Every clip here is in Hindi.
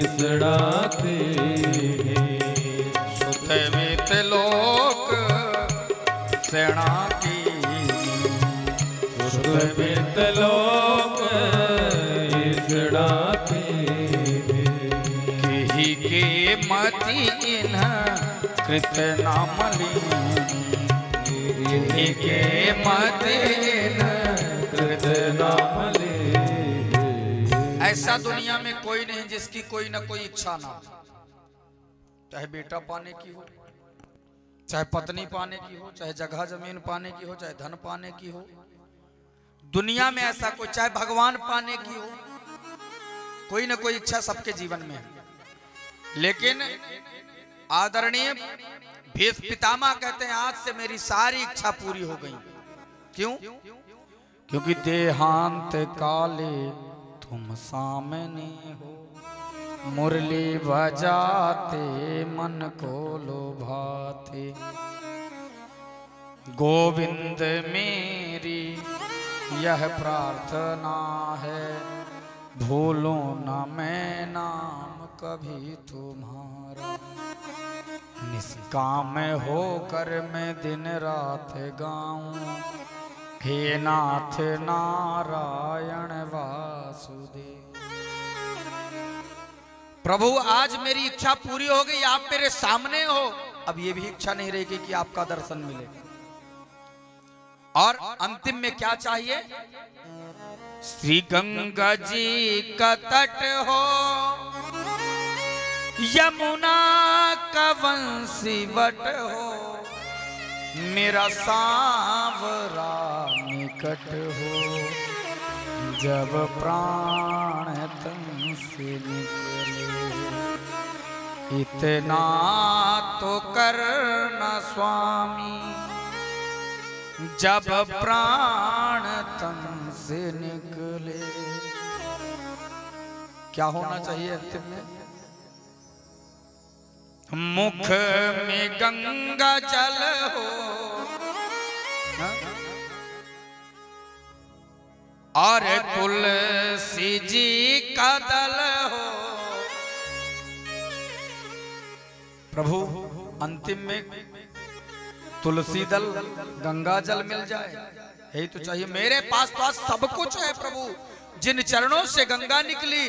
सड़ाते सुत वित लोक सेना की सुत वित लोक सड़ाते ही के मति इन्ह कृत नामली ही के मति इन्ह कृत नामली। ऐसा दुनिया में कोई नहीं जिसकी कोई ना कोई इच्छा ना हो, चाहे बेटा पाने की हो, चाहे पत्नी पाने की हो, चाहे जगह जमीन पाने की हो, चाहे धन पाने की हो। दुनिया में ऐसा कोई, चाहे भगवान पाने की हो, कोई ना कोई इच्छा सबके जीवन में है। लेकिन आदरणीय भीष्म पितामह कहते हैं आज से मेरी सारी इच्छा पूरी हो गई। क्यों? क्योंकि देहांत काले तुम सामने हो, मुरली बजाते मन को लोभाते। गोविंद मेरी यह प्रार्थना है, भूलो न मैं नाम कभी तुम्हारा। निष्काम होकर मैं दिन रात गाऊं, हे नाथ नारायण वासुदेव। प्रभु आज मेरी इच्छा पूरी हो गई, आप मेरे सामने हो। अब ये भी इच्छा नहीं रहेगी कि आपका दर्शन मिले। और अंतिम में क्या चाहिए? श्री गंगा जी का तट हो, यमुना का वंशीवट हो, मेरा सांवरा निकट हो, जब प्राण तन से निकले। इतना तो करना स्वामी, जब प्राण तन से निकले। क्या होना चाहिए अंतिम में? मुख में गंगा जल हो, और तुलसी जी का दल हो। प्रभु अंतिम में तुलसी दल गंगा जल मिल जाए, यही तो चाहिए। मेरे पास सब कुछ है प्रभु। जिन चरणों से गंगा निकली,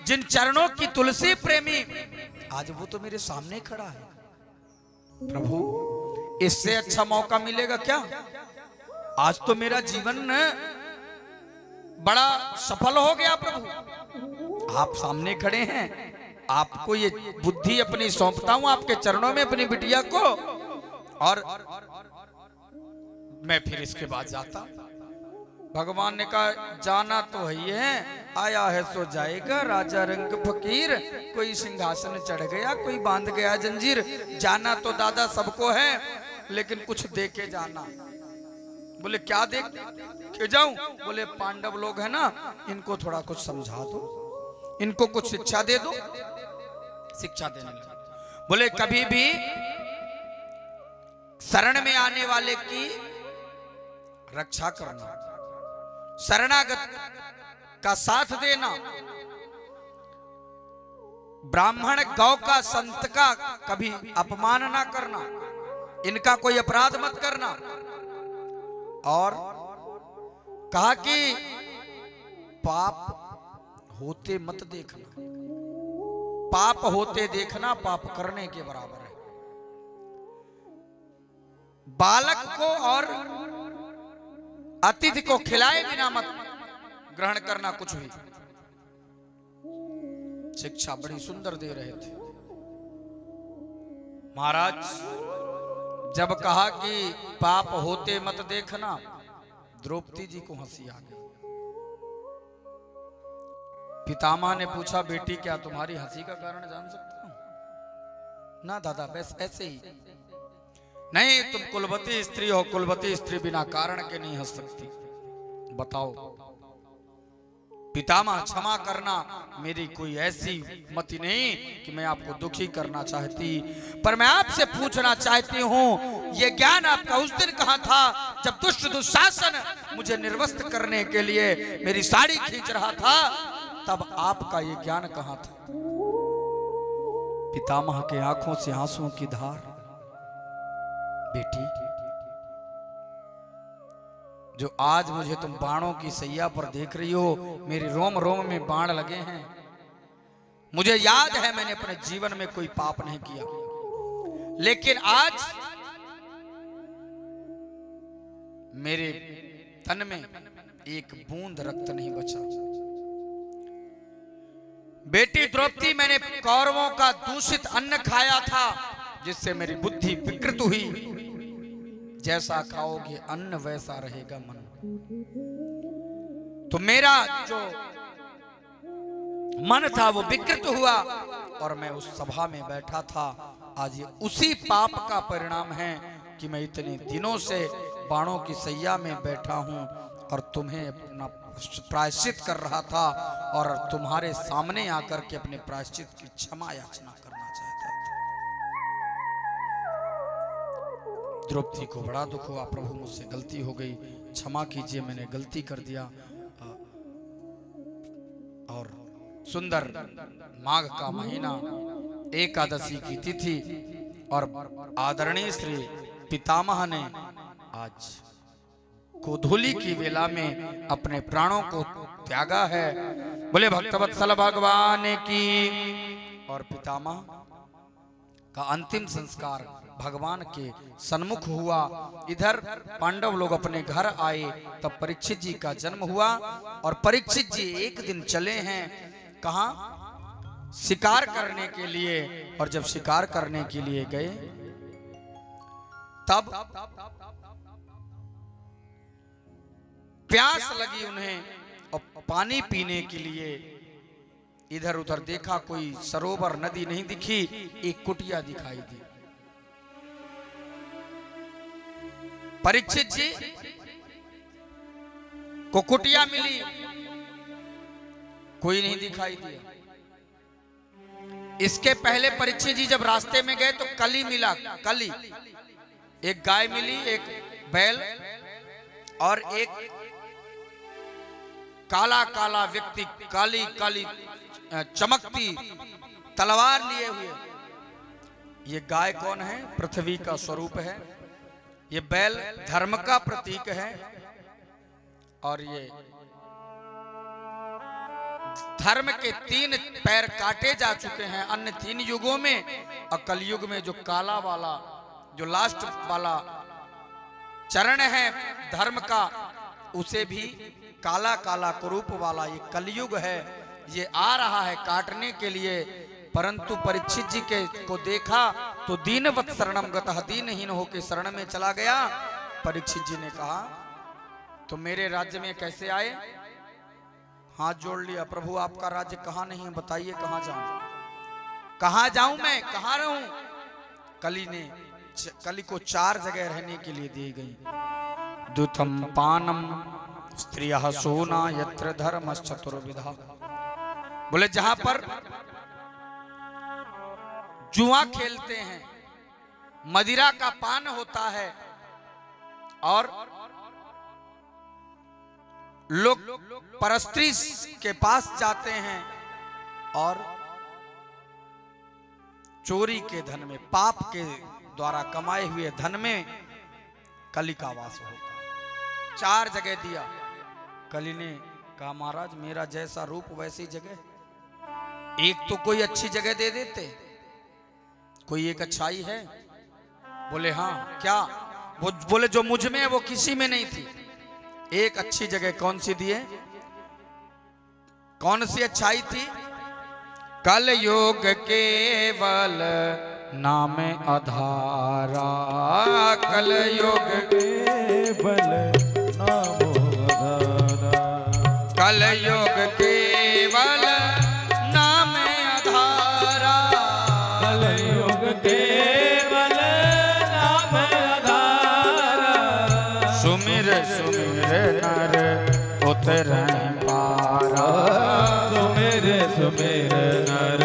जिन चरणों की तुलसी प्रेमी, आज वो तो मेरे सामने खड़ा है। प्रभु इससे अच्छा मौका मिलेगा क्या? आज तो मेरा जीवन बड़ा सफल हो गया प्रभु। आप सामने खड़े हैं, आपको ये बुद्धि अपनी सौंपता हूं आपके चरणों में, अपनी बिटिया को। और मैं फिर इसके बाद जाता। भगवान ने कहा जाना तो है, आया है सो जाएगा, राजा रंग फकीर। कोई सिंहासन चढ़ गया, कोई बांध गया जंजीर। जाना तो दादा सबको है, लेकिन कुछ दे के जाना। बोले क्या दे के जाऊं? बोले पांडव लोग हैं ना, इनको थोड़ा कुछ समझा दो, इनको कुछ शिक्षा दे दो। शिक्षा देने लगे। बोले कभी भी शरण में आने वाले की रक्षा करना, शरणागत का साथ देना, ब्राह्मण गौ का संत का कभी अपमान ना करना, इनका कोई अपराध मत करना। और कहा कि पाप होते मत देखना, पाप होते देखना पाप करने के बराबर है। बालक को और अतिथि को खिलाए बिना मत ग्रहण करना कुछ भी। शिक्षा बड़ी सुंदर दे रहे थे महाराज। जब कहा कि पाप होते मत देखना, द्रौपदी जी को हंसी आ गई। पितामह ने पूछा बेटी क्या तुम्हारी हंसी का कारण जान सकता हूं? ना दादा, बस ऐसे ही। नहीं, तुम कुलवती स्त्री हो, कुलवती स्त्री बिना कारण के नहीं हंस सकती। बताओ पितामह, क्षमा करना, मेरी कोई ऐसी मति नहीं कि मैं आपको दुखी करना चाहती, पर मैं आपसे पूछना चाहती हूं, ये ज्ञान आपका उस दिन कहां था जब दुष्ट दुशासन मुझे निर्वस्त्र करने के लिए मेरी साड़ी खींच रहा था? तब आपका ये ज्ञान कहां था? पितामह के आंखों से आंसुओं की धार। बेटी, जो आज मुझे तुम बाणों की सैया पर देख रही हो, मेरे रोम रोम में बाण लगे हैं। मुझे याद है मैंने अपने जीवन में कोई पाप नहीं किया, लेकिन आज मेरे तन में एक बूंद रक्त नहीं बचा। बेटी द्रौपदी, मैंने कौरवों का दूषित अन्न खाया था, जिससे मेरी बुद्धि विकृत हुई। जैसा खाओगे अन्न वैसा रहेगा मन। तो मेरा जो मन था वो विकृत हुआ और मैं उस सभा में बैठा था। आज ये उसी पाप का परिणाम है कि मैं इतने दिनों से बाणों की सैया में बैठा हूं और तुम्हें अपना प्रायश्चित कर रहा था और तुम्हारे सामने आकर के अपने प्रायश्चित की क्षमा याचना करना चाहता था। द्रौपदी को बड़ा दुख हुआ, प्रभु मुझसे गलती हो गई, क्षमा कीजिए, मैंने गलती कर दिया। और सुंदर माघ का महीना, एकादशी की तिथि और आदरणीय श्री पितामह ने आज गोधूली की वेला में अपने प्राणों को त्यागा है। बोले भक्तवत्सल भगवान की। और पितामह का अंतिम संस्कार भगवान के सन्मुख हुआ। इधर पांडव लोग अपने घर आए, तब परीक्षित जी का जन्म हुआ। और परीक्षित जी एक दिन चले हैं कहां? शिकार करने के लिए। और जब शिकार करने के लिए गए तब प्यास लगी उन्हें और पानी पीने के लिए इधर उधर देखा, कोई सरोवर नदी नहीं दिखी, एक कुटिया दिखाई दी। परीक्षित जी को कुटिया मिली, कोई नहीं दिखाई दिया। इसके पहले परीक्षित जी जब रास्ते में गए तो कली मिला, कली, एक गाय मिली, एक बैल और एक काला काला व्यक्ति, काली काली चमकती तलवार लिए हुए। ये गाय कौन है? पृथ्वी का स्वरूप है। ये बैल धर्म का प्रतीक है। और ये धर्म के 3 पैर काटे जा चुके हैं अन्य 3 युगों में। और कलयुग में जो काला वाला, जो लास्ट वाला चरण है धर्म का, उसे भी काला काला कुरूप वाला ये कलयुग है। ये आ रहा है काटने के लिए। परंतु परीक्षित जी के को देखा तो दीनवत् शरणम गतः, दीनहीन होकर शरण में चला गया। परीक्षित जी ने कहा, तो मेरे राज्य में कैसे आए? हाथ जोड़ लिया, प्रभु आपका राज्य कहाँ नहीं है, बताइए कहाँ जाऊं, कहाँ जाऊं मैं, कहाँ रहूं? कली को 4 जगह रहने के लिए दी गई। दुतम पानम स्त्रियः सोना यत्र धर्मश्चतुर्विधा। बोले जहां पर जुआ खेलते हैं, मदिरा का पान होता है और लोग परस्त्री के पास जाते हैं और चोरी के धन में, पाप के द्वारा कमाए हुए धन में कली का वास होता है। 4 जगह दिया। कली ने कहा, महाराज मेरा जैसा रूप वैसी जगह, एक तो कोई अच्छी जगह दे देते, कोई एक अच्छाई है? बोले हाँ, क्या? वो बोले जो मुझ में है वो किसी में नहीं थी। एक अच्छी जगह कौन सी दी है? कौन सी अच्छाई थी? कलयुग केवल नाम आधारा, कलयुग केवल नाम आधारा, कलयुग केवल नाम आधारा, कलयुग केवल नाम आधारा। सुमिर सुमिर नर उतरहि पारा, सुमिर सुमिर नर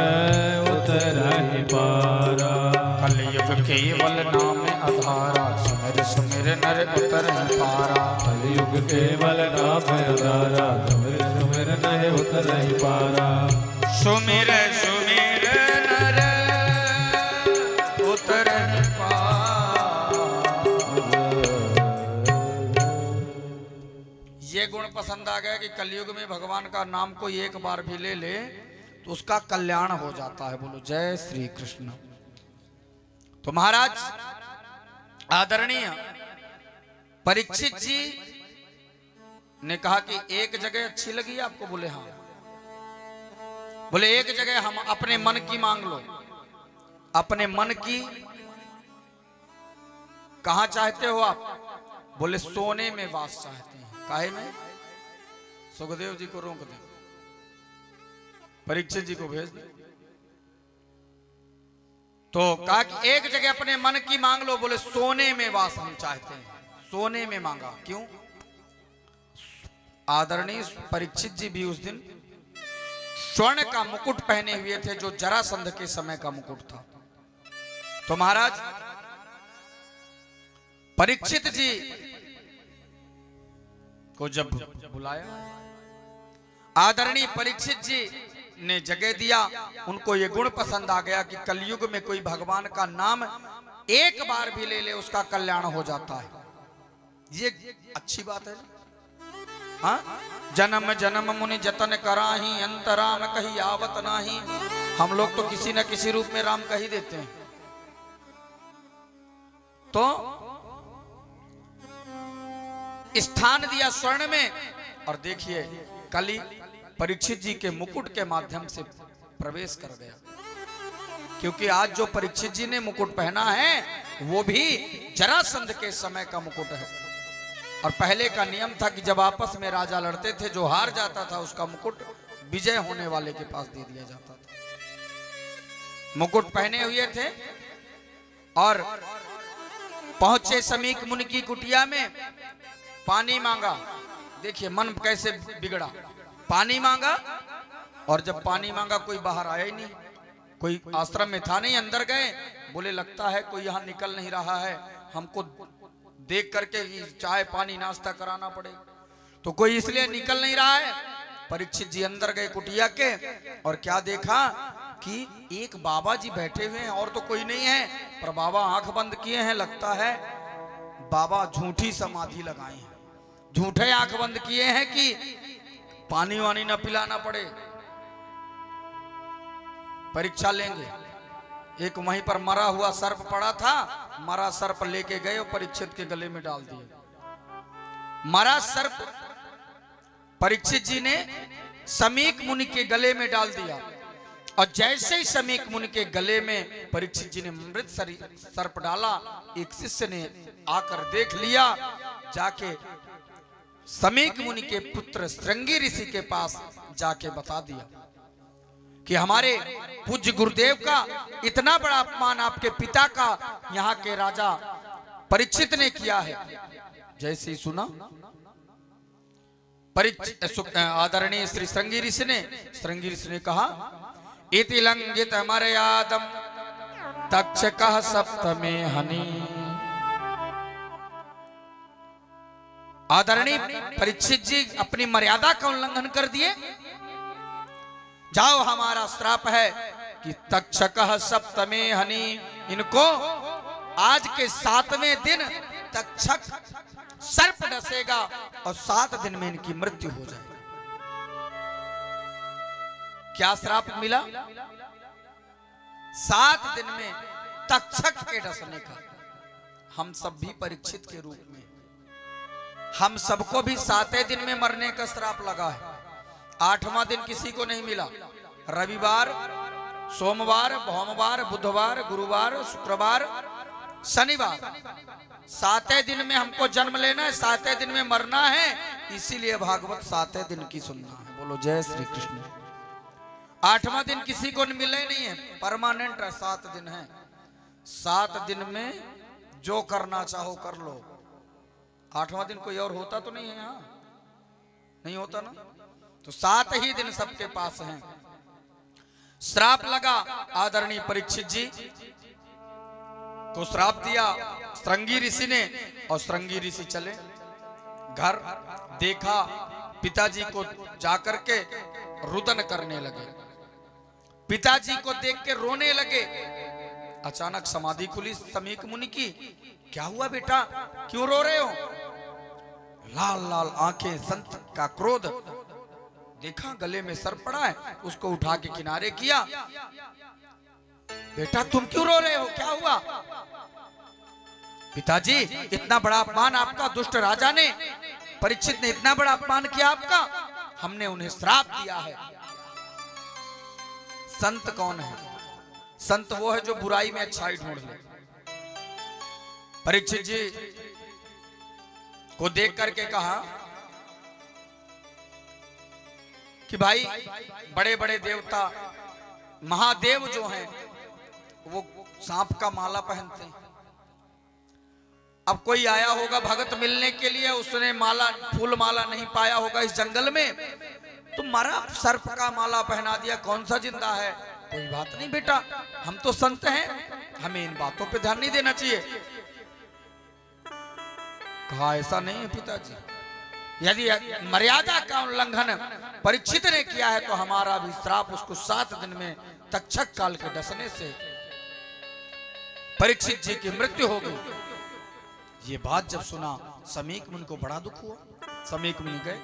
उतरहि पारा। कलयुग केवल नाम आधारा, सुमिर सुमिर नर उतरहि पारा। कलयुग केवल नाम आधारा, सुमिर सुमिर नर उतरहि पारा। सुमिर सुमिर नर पसंद आ गया कि कलयुग में भगवान का नाम कोई एक बार भी ले ले तो उसका कल्याण हो जाता है। बोलो जय श्री कृष्ण। तो महाराज आदरणीय परीक्षित जी ने कहा कि एक जगह अच्छी लगी आपको? बोले हाँ। बोले एक जगह हम अपने मन की मांग लो। अपने मन की कहां चाहते हो आप? बोले सोने में वास चाहते हैं। काहे में? सुखदेव जी को रोक दे, परीक्षित जी को भेज दे। तो कहा कि एक जगह अपने मन की मांग लो। बोले सोने में वास हम चाहते हैं। सोने में मांगा। क्यों? आदरणीय परीक्षित जी भी उस दिन स्वर्ण का मुकुट पहने हुए थे, जो जरासंध के समय का मुकुट था। तो महाराज परीक्षित जी को जब बुलाया, आदरणीय परीक्षित जी ने जगह दिया। उनको ये गुण पसंद आ गया कि कलयुग में कोई भगवान का नाम एक बार भी ले ले उसका कल्याण हो जाता है। ये अच्छी बात है। हाँ? जन्म जन्म मुनि जतन कराही, अंतराम कही आवत नाही। हम लोग तो किसी न किसी रूप में राम कही देते हैं। तो स्थान दिया स्वर्ण में, और देखिए कली परीक्षित जी के मुकुट के माध्यम से प्रवेश कर गया। क्योंकि आज जो परीक्षित जी ने मुकुट पहना है वो भी जरासंध के समय का मुकुट है। और पहले का नियम था कि जब आपस में राजा लड़ते थे, जो हार जाता था उसका मुकुट विजय होने वाले के पास दे दिया जाता था। मुकुट पहने हुए थे और पहुंचे समीक मुनि की कुटिया में। पानी मांगा। देखिए मन कैसे बिगड़ा। पानी मांगा, और जब पानी मांगा कोई बाहर आया ही नहीं। कोई आश्रम में था नहीं। अंदर गए, बोले लगता है कोई यहाँ निकल नहीं रहा है, हमको देख करके चाय पानी नाश्ता कराना पड़ेगा। तो कोई इसलिए निकल नहीं रहा है। परीक्षित जी अंदर गए कुटिया के, और क्या देखा कि एक बाबा जी बैठे हुए हैं, और तो कोई नहीं है। पर बाबा आंख बंद किए हैं। लगता है बाबा झूठी समाधि लगाए हैं, झूठे आंख बंद किए हैं कि पानी वानी न पिलाना पड़े, परीक्षा लेंगे। एक वहीं पर मरा हुआ सर्प पड़ा था, मरा सर्प लेके गए और परीक्षित के गले में डाल दिए। मरा सर्प परीक्षित जी ने समीक मुनि के गले में डाल दिया, और जैसे ही समीक मुनि के गले में परीक्षित जी ने मृत सर्प डाला, एक शिष्य ने आकर देख लिया। जाके समीक मुनि के पुत्र श्रृंगी ऋषि के पास जाके बता दिया कि हमारे पूज्य गुरुदेव का इतना बड़ा अपमान आपके पिता का यहाँ के राजा परीक्षित ने किया है। जैसे ही सुना आदरणीय श्री श्रृंगी ऋषि ने कहा, इति लंघित मर्यादम तक्षकः सप्तमे हनि। आदरणीय परीक्षित जी अपनी मर्यादा का उल्लंघन कर दिए। जाओ, हमारा श्राप है कि तक्षकः सप्तमे हनि, इनको आज के 7वें दिन तक्षक सर्प डसेगा और 7 दिन में इनकी मृत्यु हो जाएगी। क्या श्राप मिला? 7 दिन में तक्षक के डसने का। हम सब भी परीक्षित के रूप में, हम सबको भी 7वें दिन में मरने का श्राप लगा है। 8वां दिन किसी को नहीं मिला। रविवार, सोमवार, भौमवार, बुधवार, गुरुवार, शुक्रवार, शनिवार, 7वें दिन में हमको जन्म लेना है, 7वें दिन में मरना है। इसीलिए भागवत 7वें दिन की सुनना है। बोलो जय श्री कृष्ण। 8वां दिन किसी को मिले नहीं है, परमानेंट है, 7 दिन है। 7 दिन में जो करना चाहो कर लो। 8वां दिन कोई और होता तो नहीं है यहाँ, नहीं होता ना। तो 7 ही दिन सबके पास हैं। श्राप लगा। आदरणीय परीक्षित जी को श्राप दिया श्रृंगी ऋषि ने, और श्रृंगी ऋषि चले घर। देखा पिताजी को जाकर के रुदन करने लगे। पिताजी को देख के रोने लगे। अचानक समाधि खुली समीक मुनि की। क्या हुआ बेटा, क्यों रो रहे हो? लाल लाल आंखें, संत का क्रोध देखा, गले में सर पड़ा है, उसको उठा के किनारे किया। बेटा तुम क्यों रो रहे हो, क्या हुआ? पिताजी इतना बड़ा अपमान आपका दुष्ट राजा ने, परीक्षित ने इतना बड़ा अपमान किया आपका, हमने उन्हें श्राप दिया है। संत कौन है? संत वो है जो बुराई में अच्छाई ढूंढ ले। परीक्षित जी को देख करके कहा कि भाई बड़े बड़े देवता महादेव जो हैं वो सांप का माला पहनते हैं। अब कोई आया होगा भगत मिलने के लिए, उसने माला फूल माला नहीं पाया होगा इस जंगल में, तो मरा सर्प का माला पहना दिया, कौन सा जिंदा है? कोई बात नहीं बेटा, हम तो संत हैं, हमें इन बातों पे ध्यान नहीं देना चाहिए। कहा ऐसा नहीं है पिताजी, यदि मर्यादा का उल्लंघन परीक्षित ने किया है तो हमारा भी श्राप उसको 7 दिन में तक्षक काल के डसने से परीक्षित जी की मृत्यु हो गई। ये बात जब सुना समीक मुनि को बड़ा दुख हुआ। समीक मुनि गए,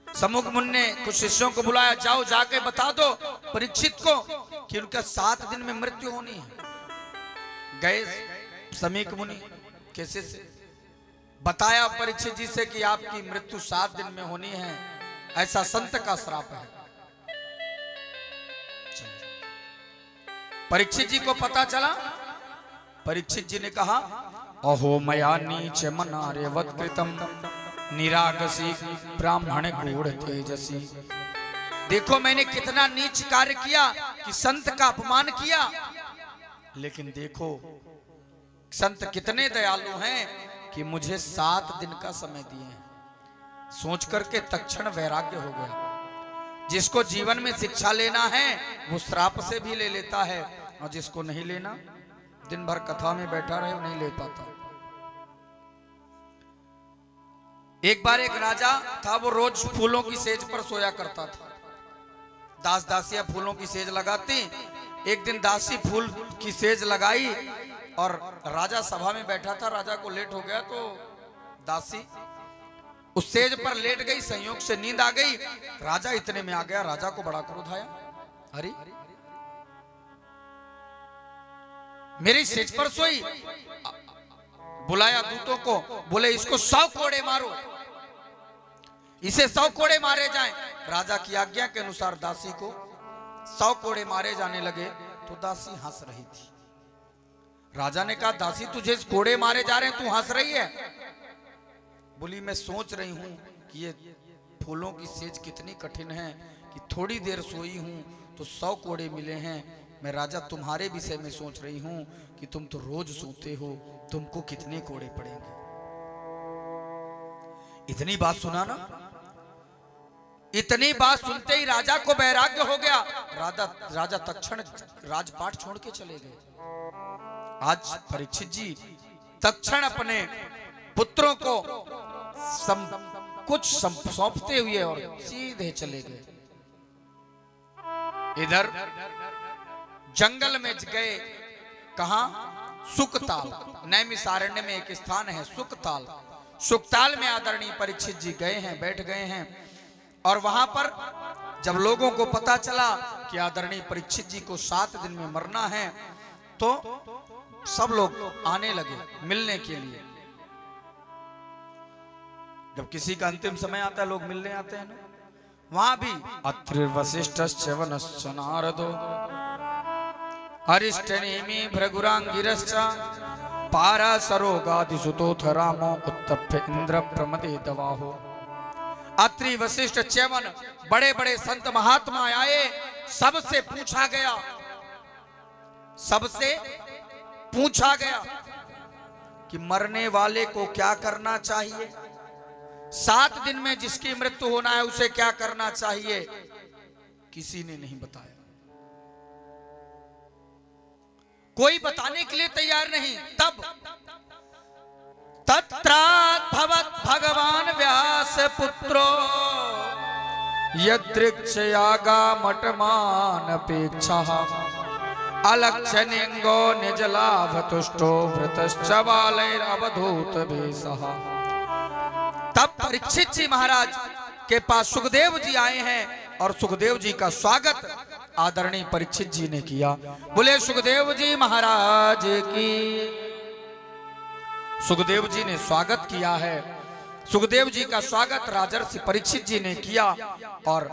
समुख मुनि ने कुछ शिष्यों को बुलाया, जाओ जाके बता दो परीक्षित को कि उनका 7 दिन में मृत्यु होनी है। गए समीक मुनि, कैसे से बताया परीक्षित जी से कि आपकी मृत्यु 7 दिन में होनी है, ऐसा संत का श्राप है। परीक्षित जी को पता चला। परीक्षित जी ने कहा, अहो मया नीच मनारे वत्कृतम निरागसी ब्राह्मण गूढ़ तेजसी। देखो मैंने कितना नीच कार्य किया कि संत का अपमान किया, लेकिन देखो संत कितने दयालु हैं कि मुझे 7 दिन का समय दिए हैं। सोच करके तक्षण वैराग्य हो गया। जिसको जीवन में शिक्षा लेना है वो श्राप से भी ले लेता है, और जिसको नहीं लेना दिन भर कथा में बैठा रहे वो नहीं ले पाता। एक बार एक राजा था, वो रोज फूलों की सेज पर सोया करता था। दास दासियां फूलों की सेज लगाती। एक दिन दासी फूल की सेज लगाई और राजा सभा में बैठा था। राजा को लेट हो गया तो दासी उस सेज पर लेट गई, संयोग से नींद आ गई। राजा इतने में आ गया, राजा को बड़ा क्रोध आया, अरे मेरी सेज पर सोई। बुलाया दूतों को, बोले इसको 100 कोड़े मारो, इसे 100 कोड़े मारे जाएं। राजा की आज्ञा के अनुसार दासी को 100 कोड़े मारे जाने लगे तो दासी हंस रही थी। राजा ने कहा, दासी तुझे कोड़े मारे जा रहे हैं, तू हंस रही है? बोली मैं सोच रही हूं कि ये फूलों की सेज कितनी कठिन है कि थोड़ी देर सोई हूं तो 100 कोड़े मिले हैं। मैं राजा तुम्हारे विषय में सोच रही हूं कि तुम तो रोज सोते हो, तुमको कितने कोड़े पड़ेंगे। इतनी बात सुना ना, इतनी बात सुनते ही राजा को वैराग्य हो गया। राजा तक्षण राजपाट छोड़ के चले गए। आज परीक्षित जी तक्षण अपने पुत्रों को कुछ सौंपते हुए और सीधे चले गए। इधर जंगल में गए, कहा सुकताल, नैमिषारण्य में एक स्थान है सुकताल। सुकताल में आदरणीय परीक्षित जी गए हैं, बैठ गए हैं। और वहां पर जब लोगों को पता चला कि आदरणीय परीक्षित जी को 7 दिन में मरना है तो सब लोग आने लगे मिलने के लिए। जब किसी का अंतिम समय आता है लोग मिलने आते हैं ना, वहां भी अत्रि वसिष्ठश्च वनश्च नारदो अरिष्टनेमि भृगुरांगिरश्च पारासरोगादिसुतोथ रामो उत्तप्य इंद्र प्रमदे दवाहो। अत्रि वशिष्ठ च्यवन बड़े बड़े संत महात्मा आए, सबसे पूछा गया, सबसे पूछा गया कि मरने वाले को क्या करना चाहिए, 7 दिन में जिसकी मृत्यु होना है उसे क्या करना चाहिए। किसी ने नहीं बताया, कोई बताने के लिए तैयार नहीं। तब तत्राद्भवत् भगवान व्यास पुत्रो यदृक्षयागामटमानपेक्षः अलक्षणेंगो निजलाभतुष्टो वृतश्च बालैरवधूत भेषः परीक्षित जी महाराज के पास सुखदेव जी आए हैं और सुखदेव जी का स्वागत आदरणीय परीक्षित जी ने किया। बोले सुखदेव जी महाराज की। सुखदेव जी ने स्वागत किया है। सुखदेव जी का स्वागत राजर्षि परीक्षित जी ने किया और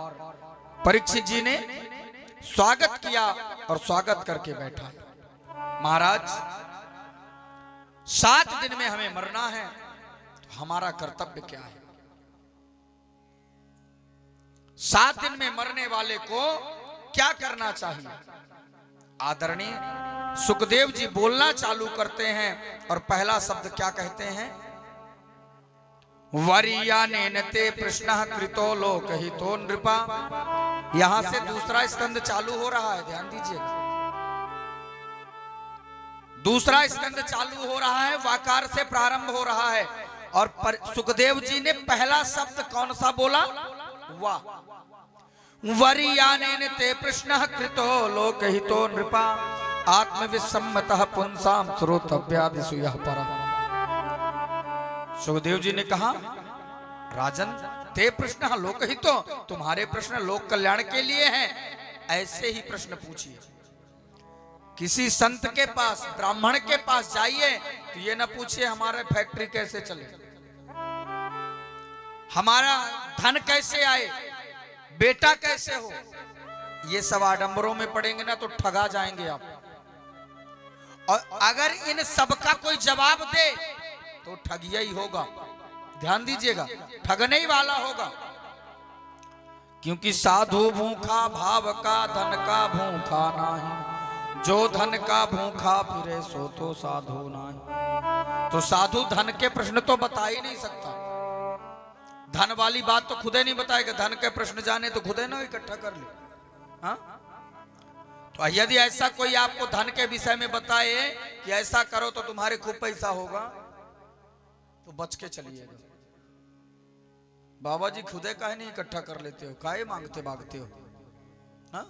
परीक्षित जी ने स्वागत किया और स्वागत करके बैठा। महाराज 7 दिन में हमें मरना है, हमारा कर्तव्य क्या है? 7 दिन में मरने वाले को क्या करना चाहिए? आदरणीय सुखदेव जी बोलना चालू करते हैं और पहला शब्द क्या कहते हैं? वरीयानेनते प्रश्नः कृतो लोकहितो नृपा। यहां से दूसरा स्कंद चालू हो रहा है, ध्यान दीजिए। दूसरा स्कंद चालू हो रहा है, वाकार से प्रारंभ हो रहा है और सुखदेव जी ने पहला शब्द कौन सा बोला? वाह। वरीयानेनते प्रश्नः कृतो लोकहितो नृपा आत्मविसम्मतः पुंसाम श्रोतव्यादिषु यः परः। सुखदेव जी ने कहा, राजन ते प्रश्न लोकहितो, तुम्हारे प्रश्न लोक कल्याण के लिए हैं, ऐसे ही प्रश्न पूछिए। किसी संत के पास, ब्राह्मण के पास जाइए तो ये ना पूछिए हमारे फैक्ट्री कैसे चले, हमारा धन कैसे आए, बेटा कैसे हो। ये सब आडंबरों में पड़ेंगे ना तो ठगा जाएंगे आप। और अगर इन सब का कोई जवाब दे तो ठगिया ही होगा, ध्यान दीजिएगा, ठगने ही वाला होगा। क्योंकि साधु भूखा भाव का, धन का भूखा नहीं, जो धन का भूखा फिरे सो तो साधु नहीं। तो साधु धन के प्रश्न तो बता ही नहीं सकता, धन वाली बात तो खुदे नहीं बताएगा। धन के प्रश्न जाने तो खुदे ना इकट्ठा कर ले। हाँ? तो यदि ऐसा कोई आपको धन के विषय में बताए कि ऐसा करो तो तुम्हारे खूब पैसा होगा, तो बच के चलिएगा। बाबा जी खुदे काहे नहीं इकट्ठा कर लेते हो, काहे मांगते भागते हो? हाँ?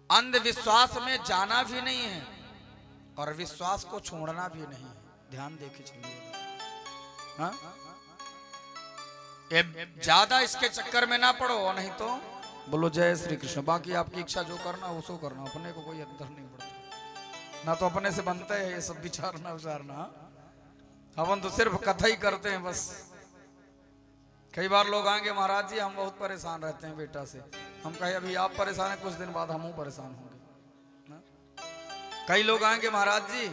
अंधविश्वास में जाना भी नहीं है और विश्वास को छोड़ना भी नहीं है, ध्यान देके चलिएगा। हाँ? ज्यादा इसके चक्कर में ना पड़ो, नहीं तो बोलो जय श्री कृष्ण। बाकी आपकी इच्छा जो करना वो सो करना, अपने को कोई अंदर नहीं पड़ता ना, तो अपने से बनता है ये सब विचारना विचारना। अपन तो सिर्फ कथा ही करते हैं बस। कई बार लोग आएंगे, महाराज जी हम बहुत परेशान रहते हैं बेटा से। हम कहे अभी आप परेशान हैं, कुछ दिन बाद हम परेशान होंगे। कई लोग आएंगे, महाराज जी